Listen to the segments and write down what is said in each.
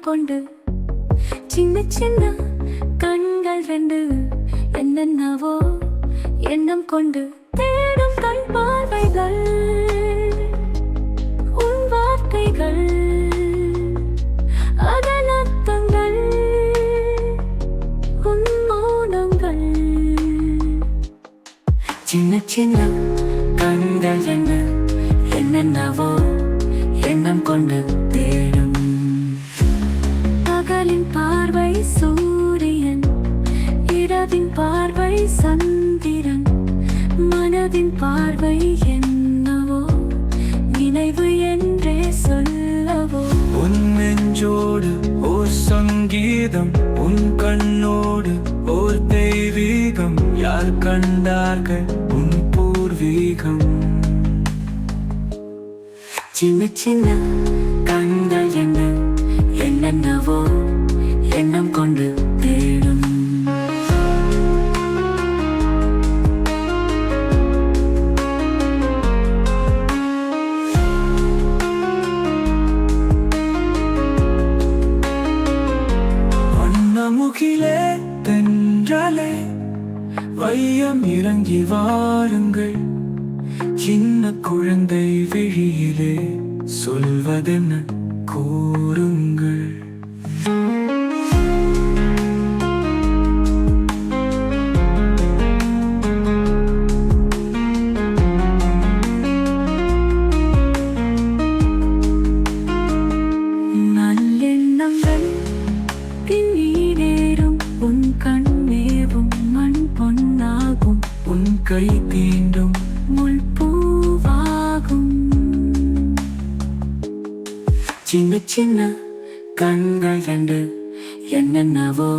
கொண்டு சின்ன சின்ன கண்கள் ரெண்டு என்னென்னவோ எண்ணம் கொண்டு தேடும் கண் பார்வைகள் உன் வார்த்தைகள் அதன் அர்த்தங்கள் உன் மௌனங்கள் சின்ன சின்ன கண்கள் ரெண்டு என்னென்னவோ எண்ணம் கொண்டு தேடும் பகலின் பார்வை சூரியன் இரவின் பார்வை சந்திரன் மனதின் பார்வை என்னவோ நினைவு என்றே சொல்லவோ உன் நெஞ்சோடு ஓர் சங்கீதம் உன் கண்ணோடு ஓர் தெய்வீகம் யார் கண்டார்கள் உன் பூர்வீகம் சின்ன சின்ன கண்கள் என்ன என்னென்னவோ எண்ணம் கொண்டு தேடும் வண்ணமுகிலே தென்றலே வையம் இறங்கி வாருங்கள் சின்ன குழந்தை விழியிலே சொல்வதென்ன கூறுங்கள் நல்லெண்ணங்கள் பின்னீடேறும் உன் கண்ணேவும் மண் பொன்னாகும் உன் கை தீண்டும் முள் பூவாகும் சின்ன சின்ன கண்கள் கண்டு என்னென்னவோ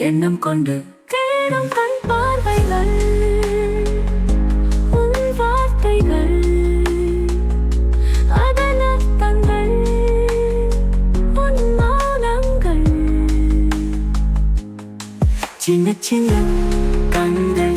எண்ணம் கொண்டு தேடும் கண் பார்வைகள் உன் வார்த்தைகள் அதன் அர்த்தங்கள் உன் மௌனங்கள் சின்ன சின்ன கண்கள்